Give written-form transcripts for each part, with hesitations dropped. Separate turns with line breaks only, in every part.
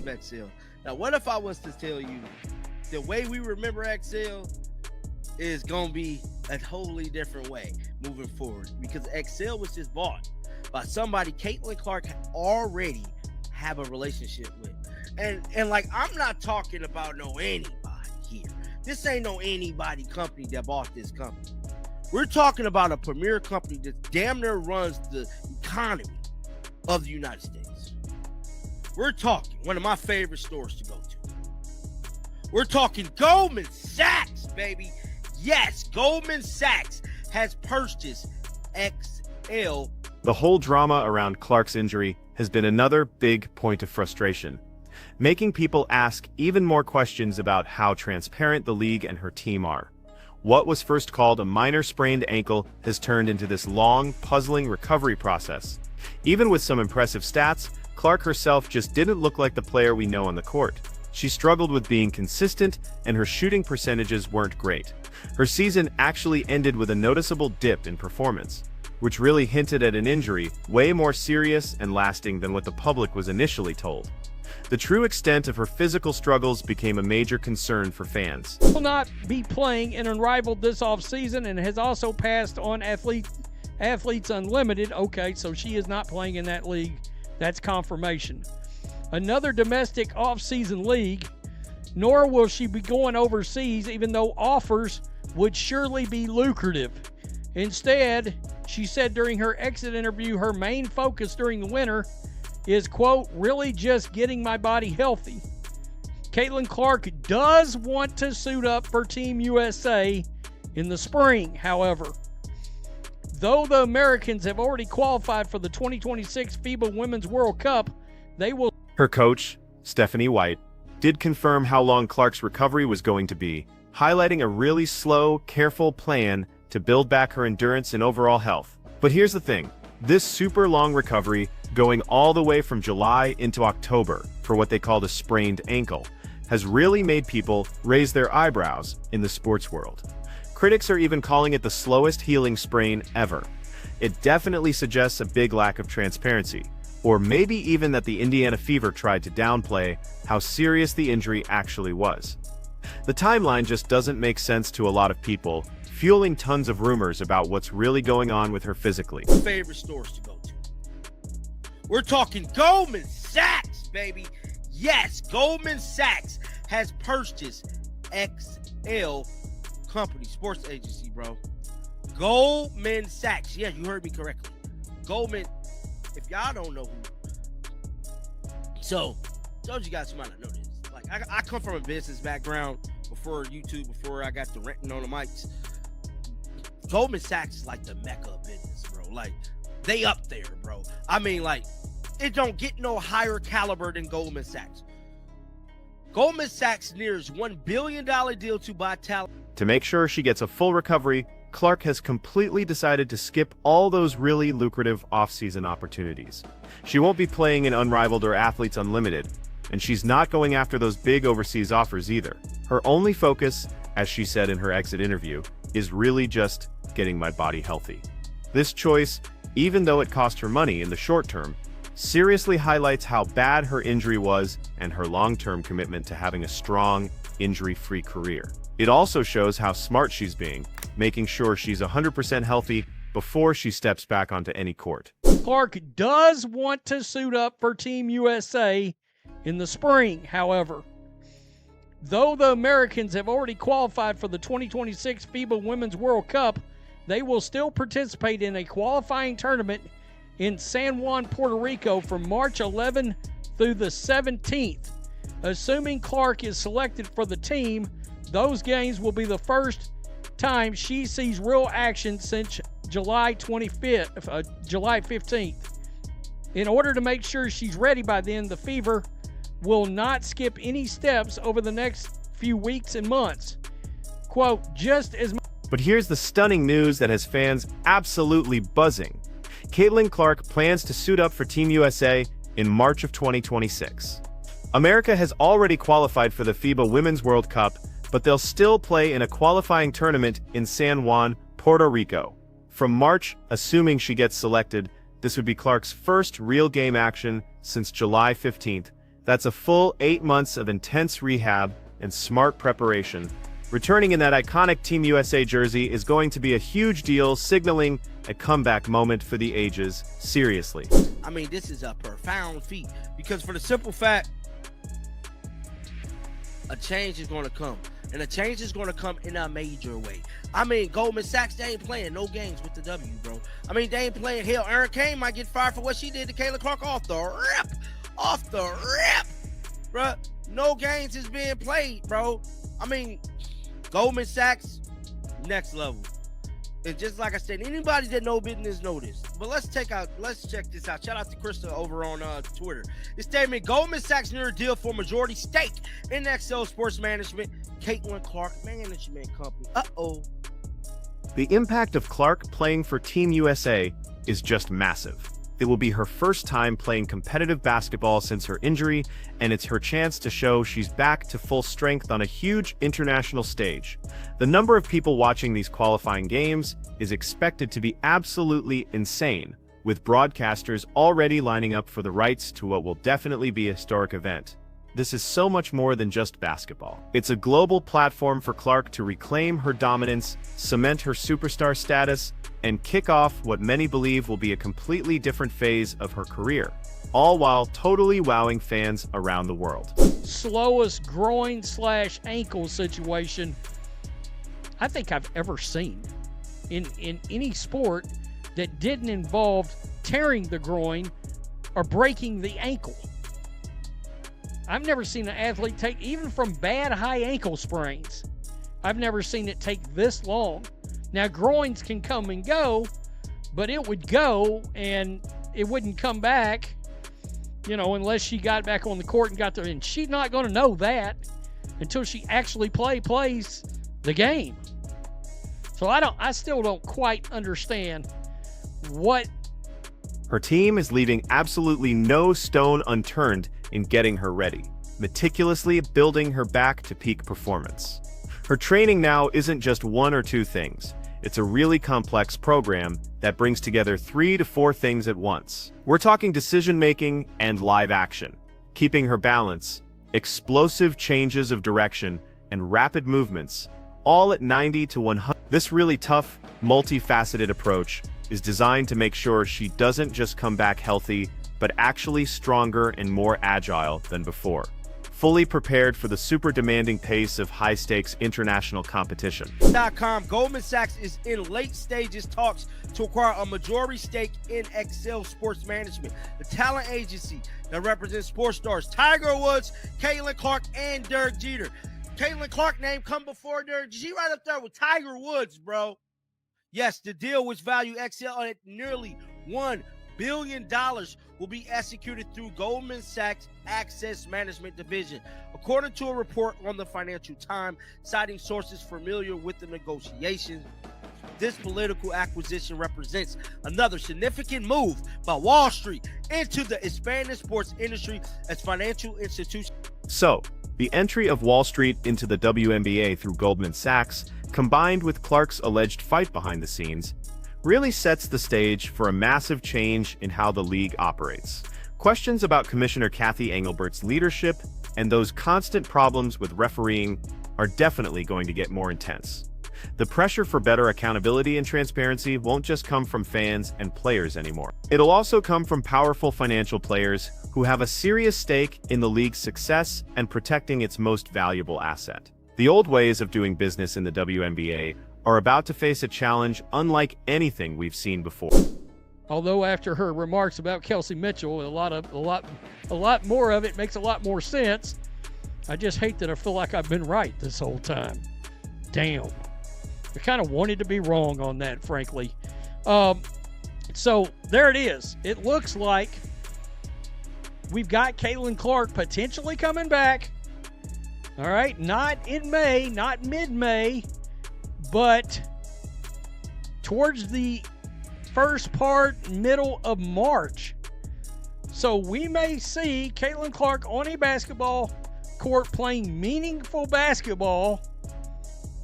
of Excel. Now, what if I was to tell you the way we remember Excel is going to be a totally different way moving forward, because Excel was just bought by somebody Caitlin Clark already have a relationship with. And like, I'm not talking about no anybody here. This ain't no anybody company that bought this company. We're talking about a premier company that damn near runs the economy of the United States. We're talking one of my favorite stores to go to. We're talking Goldman Sachs, baby. Yes, Goldman Sachs has purchased XL.
The whole drama around Clark's injury has been another big point of frustration, making people ask even more questions about how transparent the league and her team are. What was first called a minor sprained ankle has turned into this long, puzzling recovery process. Even with some impressive stats, Clark herself just didn't look like the player we know on the court. She struggled with being consistent, and her shooting percentages weren't great. Her season actually ended with a noticeable dip in performance, which really hinted at an injury way more serious and lasting than what the public was initially told. The true extent of her physical struggles became a major concern for fans.
Will not be playing in Unrivaled this offseason and has also passed on Athletes Unlimited. Okay, so she is not playing in that league. That's confirmation. Another domestic off-season league, nor will she be going overseas, even though offers would surely be lucrative. Instead, she said during her exit interview, her main focus during the winter is, quote, really just getting my body healthy. Caitlin Clark does want to suit up for Team USA in the spring, however. Though the Americans have already qualified for the 2026 FIBA Women's World Cup, they will...
Her coach, Stephanie White, did confirm how long Clark's recovery was going to be, highlighting a really slow, careful plan to build back her endurance and overall health. But here's the thing. This super long recovery, going all the way from July into October for what they called a sprained ankle, has really made people raise their eyebrows in the sports world. Critics are even calling it the slowest healing sprain ever. It definitely suggests a big lack of transparency, or maybe even that the Indiana Fever tried to downplay how serious the injury actually was. The timeline just doesn't make sense to a lot of people, fueling tons of rumors about what's really going on with her physically.
Favorite stores to go to. We're talking Goldman Sachs, baby. Yes, Goldman Sachs has purchased XL company, sports agency, bro. Goldman Sachs. Yeah, you heard me correctly. Goldman, if y'all don't know who. So, told you guys you might not know this. Like, I come from a business background before YouTube, before I got the renting on the mics. Goldman Sachs is like the mecca of business, bro. Like, they up there, bro. I mean, like, it don't get no higher caliber than Goldman Sachs. Goldman Sachs nears $1 billion deal to buy talent.
To make sure she gets a full recovery, Clark has completely decided to skip all those really lucrative off-season opportunities. She won't be playing in Unrivaled or Athletes Unlimited, and she's not going after those big overseas offers either. Her only focus, as she said in her exit interview, is really just getting my body healthy. This choice, even though it cost her money in the short term, seriously highlights how bad her injury was and her long-term commitment to having a strong, injury-free career. It also shows how smart she's being, making sure she's 100% healthy before she steps back onto any court.
Clark does want to suit up for Team USA in the spring, however. Though the Americans have already qualified for the 2026 FIBA Women's World Cup, they will still participate in a qualifying tournament in San Juan, Puerto Rico from March 11 through the 17th. Assuming Clark is selected for the team, those games will be the first time she sees real action since July 15th. In order to make sure she's ready by then, the Fever will not skip any steps over the next few weeks and months. Quote, just as...
But here's the stunning news that has fans absolutely buzzing. Caitlin Clark plans to suit up for Team USA in March of 2026. America has already qualified for the FIBA Women's World Cup, but they'll still play in a qualifying tournament in San Juan, Puerto Rico. From March, assuming she gets selected, this would be Clark's first real game action since July 15th, That's a full 8 months of intense rehab and smart preparation. Returning in that iconic Team USA jersey is going to be a huge deal, signaling a comeback moment for the ages. Seriously.
I mean, this is a profound feat because for the simple fact, a change is going to come. And a change is going to come in a major way. I mean, Goldman Sachs, they ain't playing no games with the W, bro. I mean, they ain't playing. Hell, Erin Kane might get fired for what she did to Caitlin Clark off the rip. Off the rip. Bro, no games is being played, bro. I mean, Goldman Sachs, next level. And just like I said, anybody that know business know this. But let's check this out. Shout out to Krista over on Twitter. This statement: Goldman Sachs near a deal for majority stake in XL Sports Management, Caitlin Clark Management Company.
The impact of Clark playing for Team USA is just massive. It will be her first time playing competitive basketball since her injury, and it's her chance to show she's back to full strength on a huge international stage. The number of people watching these qualifying games is expected to be absolutely insane, with broadcasters already lining up for the rights to what will definitely be a historic event. This is so much more than just basketball. It's a global platform for Clark to reclaim her dominance, cement her superstar status, and kick off what many believe will be a completely different phase of her career, all while totally wowing fans around the world.
Slowest groin/ankle situation I think I've ever seen in any sport that didn't involve tearing the groin or breaking the ankle. I've never seen an athlete take, even from bad high ankle sprains, I've never seen it take this long. Now, groins can come and go, but it would go and it wouldn't come back, unless she got back on the court and got there. And she's not going to know that until she actually plays the game. So I still don't quite understand what.
Her team is leaving absolutely no stone unturned in getting her ready, meticulously building her back to peak performance. Her training now isn't just one or two things. It's a really complex program that brings together 3 to 4 things at once. We're talking decision-making and live action, keeping her balance, explosive changes of direction, and rapid movements, all at 90 to 100. This really tough, multifaceted approach is designed to make sure she doesn't just come back healthy, but actually stronger and more agile than before, fully prepared for the super demanding pace of high-stakes international competition.
Goldman Sachs is in late stages talks to acquire a majority stake in XL Sports Management, the talent agency that represents sports stars Tiger Woods, Caitlin Clark, and Derek Jeter. Caitlin Clark name come before Derek. She right up there with Tiger Woods, bro. Yes, the deal, which value XL at nearly $1 billion, will be executed through Goldman Sachs Asset Management Division, according to a report on the Financial Times, citing sources familiar with the negotiations. This political acquisition represents another significant move by Wall Street into the expanding sports industry as financial institutions.
So, the entry of Wall Street into the WNBA through Goldman Sachs, combined with Clark's alleged fight behind the scenes, really sets the stage for a massive change in how the league operates. Questions about Commissioner Kathy Engelbert's leadership and those constant problems with refereeing are definitely going to get more intense. The pressure for better accountability and transparency won't just come from fans and players anymore. It'll also come from powerful financial players who have a serious stake in the league's success and protecting its most valuable asset. The old ways of doing business in the WNBA are about to face a challenge unlike anything we've seen before.
Although after her remarks about Kelsey Mitchell, a lot more of it makes a lot more sense. I just hate that I feel like I've been right this whole time. Damn. I kind of wanted to be wrong on that, frankly. So there it is. It looks like we've got Caitlin Clark potentially coming back. All right, not in May, not mid-May, but towards the first part, middle of March. So we may see Caitlin Clark on a basketball court playing meaningful basketball.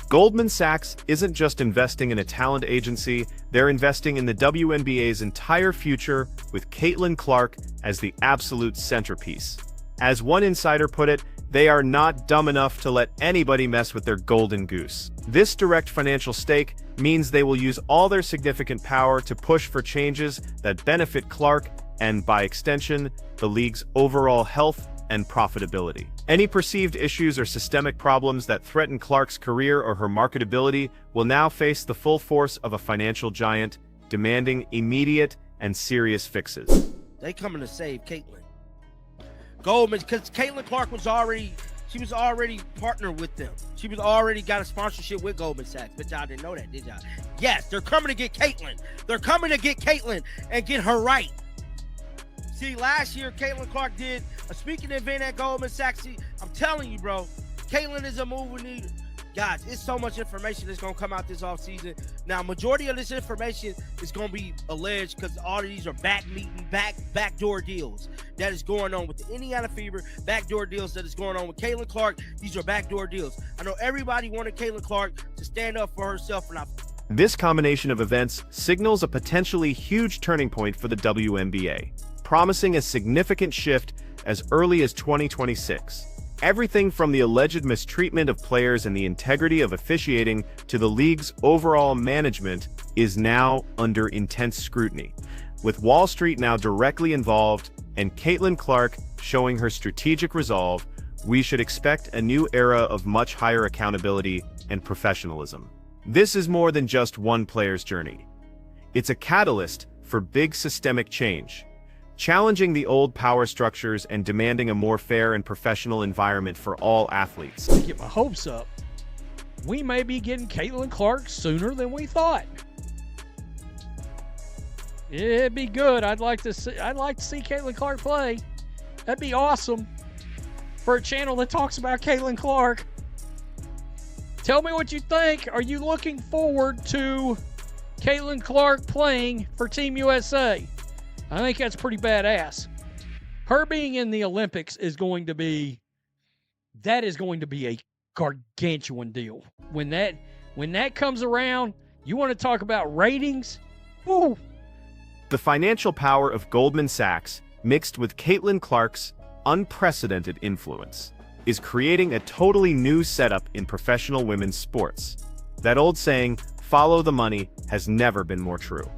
Goldman Sachs isn't just investing in a talent agency, they're investing in the WNBA's entire future with Caitlin Clark as the absolute centerpiece. As one insider put it, they are not dumb enough to let anybody mess with their golden goose. This direct financial stake means they will use all their significant power to push for changes that benefit Clark and, by extension, the league's overall health and profitability. Any perceived issues or systemic problems that threaten Clark's career or her marketability will now face the full force of a financial giant, demanding immediate and serious fixes.
They coming to save Caitlyn. Goldman, because Caitlyn Clark was already partnered with them. She was already got a sponsorship with Goldman Sachs, but y'all didn't know that, did y'all? Yes, they're coming to get Caitlyn. They're coming to get Caitlyn and get her right. See, last year, Caitlyn Clark did a speaking event at Goldman Sachs. See, I'm telling you, bro, Caitlyn is a move we need. Guys, it's so much information that's going to come out this offseason. Now, majority of this information is going to be alleged because all of these are backdoor deals that is going on with the Indiana Fever, backdoor deals that is going on with Caitlyn Clark. These are backdoor deals. I know everybody wanted Caitlyn Clark to stand up for herself, and
This combination of events signals a potentially huge turning point for the WNBA, promising a significant shift as early as 2026. Everything from the alleged mistreatment of players and the integrity of officiating to the league's overall management is now under intense scrutiny. With Wall Street now directly involved and Caitlyn Clark showing her strategic resolve, we should expect a new era of much higher accountability and professionalism. This is more than just one player's journey. It's a catalyst for big systemic change, challenging the old power structures and demanding a more fair and professional environment for all athletes.
To get my hopes up, we may be getting Caitlyn Clark sooner than we thought. It'd be good. I'd like to see Caitlyn Clark play. That'd be awesome for a channel that talks about Caitlyn Clark. Tell me what you think. Are you looking forward to Caitlyn Clark playing for Team USA? I think that's pretty badass. Her being in the Olympics is going to be a gargantuan deal. When that comes around, you want to talk about ratings? Woo!
The financial power of Goldman Sachs, mixed with Caitlyn Clark's unprecedented influence, is creating a totally new setup in professional women's sports. That old saying, follow the money, has never been more true.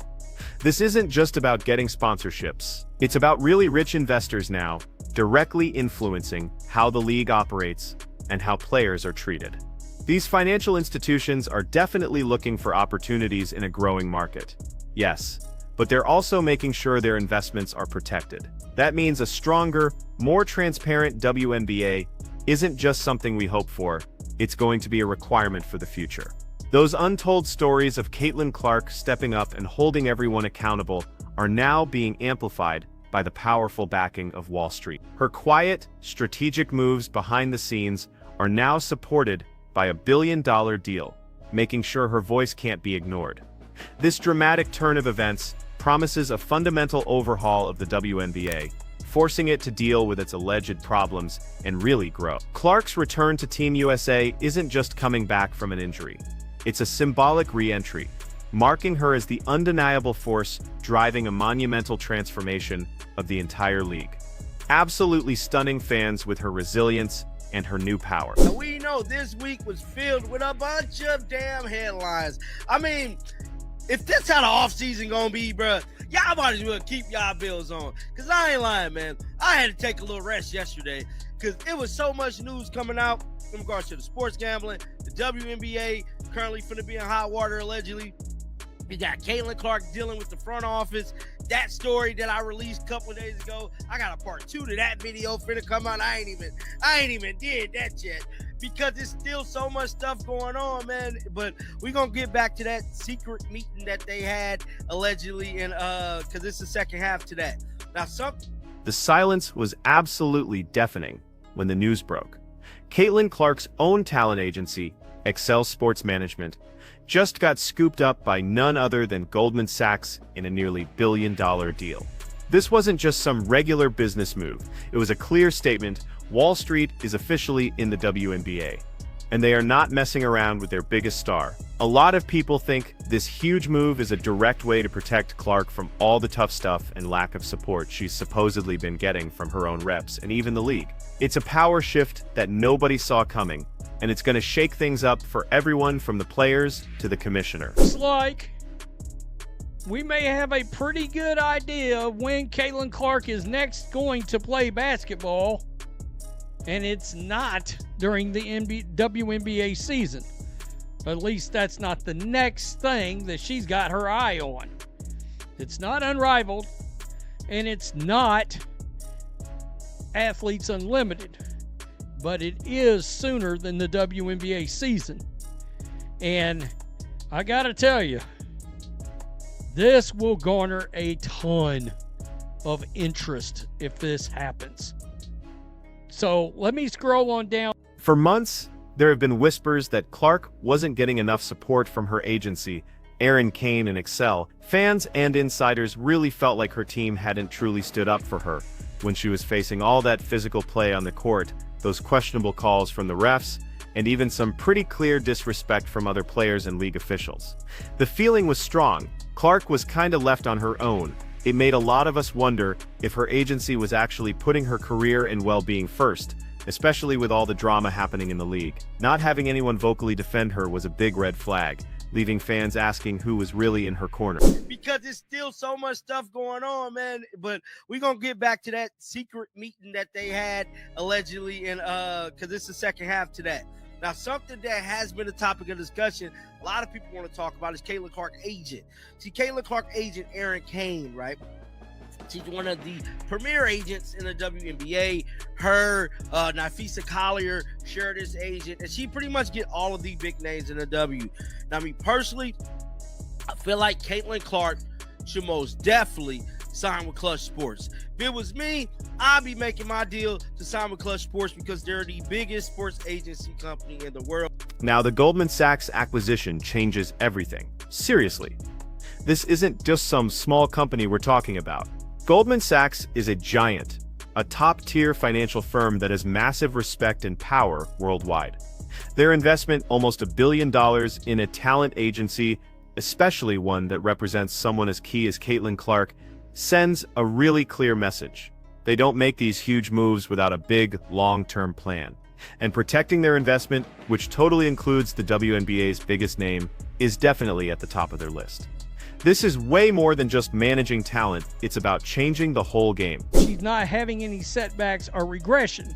This isn't just about getting sponsorships. It's about really rich investors now, directly influencing how the league operates and how players are treated. These financial institutions are definitely looking for opportunities in a growing market. Yes, but they're also making sure their investments are protected. That means a stronger, more transparent WNBA isn't just something we hope for, it's going to be a requirement for the future. Those untold stories of Caitlyn Clark stepping up and holding everyone accountable are now being amplified by the powerful backing of Wall Street. Her quiet, strategic moves behind the scenes are now supported by a billion-dollar deal, making sure her voice can't be ignored. This dramatic turn of events promises a fundamental overhaul of the WNBA, forcing it to deal with its alleged problems and really grow. Clark's return to Team USA isn't just coming back from an injury. It's a symbolic re-entry, marking her as the undeniable force driving a monumental transformation of the entire league. Absolutely stunning fans with her resilience and her new power.
We know this week was filled with a bunch of damn headlines. I mean, if this how the offseason gonna be, bruh, y'all might as well keep y'all bills on. Because I ain't lying, man. I had to take a little rest yesterday because it was so much news coming out in regards to the sports gambling, the WNBA currently finna be in hot water allegedly. We got Caitlyn Clark dealing with the front office. That story that I released a couple of days ago, I got a part 2 to that video finna come out. I ain't even did that yet because there's still so much stuff going on, man. But we're gonna get back to that secret meeting that they had allegedly, and because it's the second half to that. Now,
the silence was absolutely deafening when the news broke. Caitlyn Clark's own talent agency, Excel Sports Management, just got scooped up by none other than Goldman Sachs in a nearly billion-dollar deal. This wasn't just some regular business move. It was a clear statement: Wall Street is officially in the WNBA. and they are not messing around with their biggest star. A lot of people think this huge move is a direct way to protect Clark from all the tough stuff and lack of support she's supposedly been getting from her own reps and even the league. It's a power shift that nobody saw coming, and it's going to shake things up for everyone from the players to the commissioner.
It's like we may have a pretty good idea of when Caitlin Clark is next going to play basketball, and it's not during the WNBA season. At least that's not the next thing that she's got her eye on. It's not Unrivaled, and it's not Athletes Unlimited, but it is sooner than the WNBA season. And I gotta tell you, this will garner a ton of interest if this happens. So let me scroll on down.
For months, there have been whispers that Clark wasn't getting enough support from her agency, Aaron Kane and Excel. Fans and insiders really felt like her team hadn't truly stood up for her when she was facing all that physical play on the court, those questionable calls from the refs, and even some pretty clear disrespect from other players and league officials. The feeling was strong. Clark was kinda left on her own. It made a lot of us wonder if her agency was actually putting her career and well-being first, especially with all the drama happening in the league. Not having anyone vocally defend her was a big red flag, leaving fans asking who was really in her corner.
Because there's still so much stuff going on, man. But we're going to get back to that secret meeting that they had allegedly, and because it's the second half to that. Now, something that has been a topic of discussion, a lot of people want to talk about, is Caitlin Clark agent. See, Caitlin Clark agent, Aaron Kane, right? She's one of the premier agents in the WNBA. Her, Nafisa Collier, shared this agent, and she pretty much get all of the big names in the W. Now, me personally, I feel like Caitlin Clark should most definitely sign with Clutch Sports. If it was me, I'd be making my deal to sign with Clutch Sports because they're the biggest sports agency company in the world.
Now, the Goldman Sachs acquisition changes everything. Seriously. This isn't just some small company we're talking about. Goldman Sachs is a giant, a top-tier financial firm that has massive respect and power worldwide. Their investment, almost $1 billion in a talent agency, especially one that represents someone as key as Caitlin Clark, sends a really clear message. They don't make these huge moves without a big, long-term plan. And protecting their investment, which totally includes the WNBA's biggest name, is definitely at the top of their list. This is way more than just managing talent. It's about changing the whole game.
She's not having any setbacks or regression.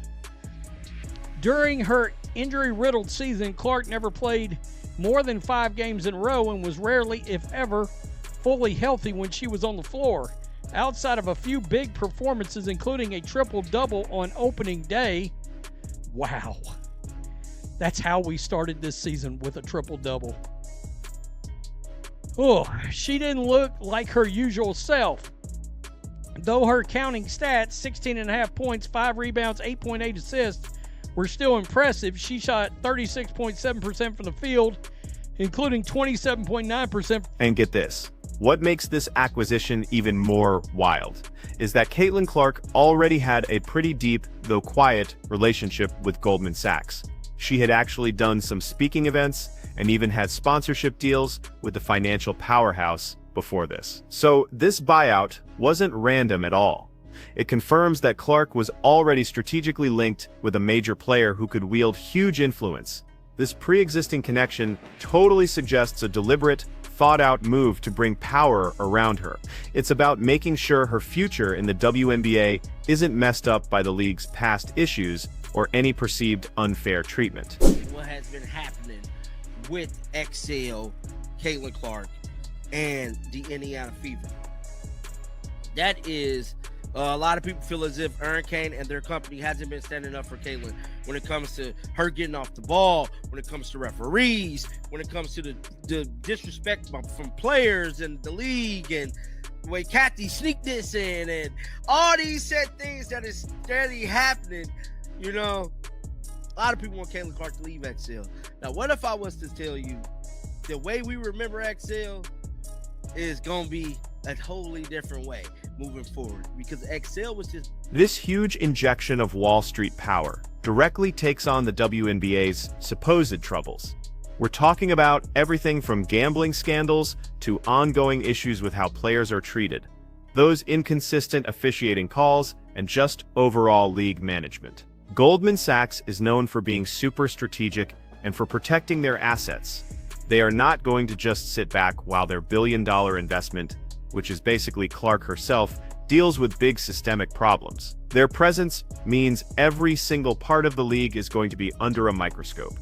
During her injury-riddled season, Clark never played more than 5 games in a row and was rarely, if ever, fully healthy when she was on the floor. Outside of a few big performances, including a triple-double on opening day. Wow. That's how we started this season, with a triple-double. Oh, she didn't look like her usual self. Though her counting stats, 16.5 points, 5 rebounds, 8.8 assists, were still impressive. She shot 36.7% from the field, including 27.9%.
And get this. What makes this acquisition even more wild is that Caitlin Clark already had a pretty deep, though quiet, relationship with Goldman Sachs. She had actually done some speaking events and even had sponsorship deals with the financial powerhouse before this. So this buyout wasn't random at all. It confirms that Clark was already strategically linked with a major player who could wield huge influence. This pre-existing connection totally suggests a deliberate, thought-out move to bring power around her. It's about making sure her future in the WNBA isn't messed up by the league's past issues or any perceived unfair treatment.
What has been happening with Excel, Caitlin Clark, and the Indiana Fever? That is, a lot of people feel as if Aaron Kane and their company hasn't been standing up for Caitlin when it comes to her getting off the ball, when it comes to referees, when it comes to the disrespect from players and the league, and the way Kathy sneaked this in, and all these said things that is steady happening. You know, a lot of people want Caitlin Clark to leave Excel. Now, what if I was to tell you the way we remember Excel is going to be a totally different way moving forward, because Excel was just...
This huge injection of Wall Street power, directly takes on the WNBA's supposed troubles. We're talking about everything from gambling scandals to ongoing issues with how players are treated, those inconsistent officiating calls, and just overall league management. Goldman Sachs is known for being super strategic and for protecting their assets. They are not going to just sit back while their billion-dollar investment, which is basically Clark herself, deals with big systemic problems. Their presence means every single part of the league is going to be under a microscope.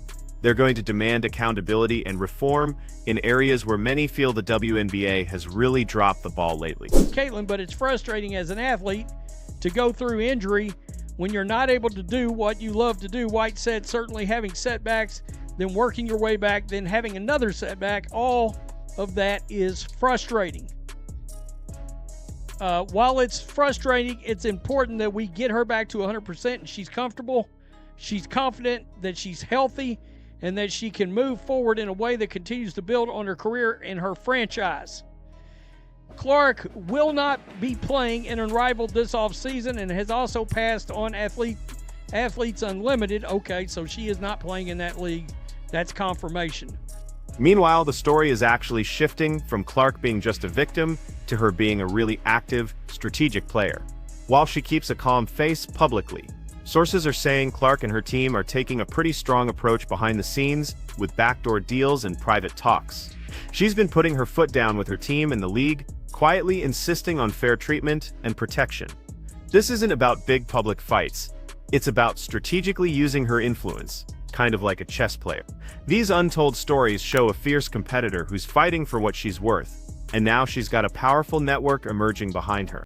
They're going to demand accountability and reform in areas where many feel the WNBA has really dropped the ball lately.
Caitlin, but it's frustrating as an athlete to go through injury when you're not able to do what you love to do. White said certainly having setbacks, then working your way back, then having another setback, all of that is frustrating. While it's frustrating, it's important that we get her back to 100% and she's comfortable, she's confident that she's healthy, and that she can move forward in a way that continues to build on her career and her franchise. Clark will not be playing in Unrivaled this offseason and has also passed on Athletes Unlimited. Okay, so she is not playing in that league. That's confirmation.
Meanwhile, the story is actually shifting from Clark being just a victim to her being a really active, strategic player. While she keeps a calm face publicly, sources are saying Clark and her team are taking a pretty strong approach behind the scenes with backdoor deals and private talks. She's been putting her foot down with her team and the league, quietly insisting on fair treatment and protection. This isn't about big public fights. It's about strategically using her influence, kind of like a chess player. These untold stories show a fierce competitor who's fighting for what she's worth, and now she's got a powerful network emerging behind her.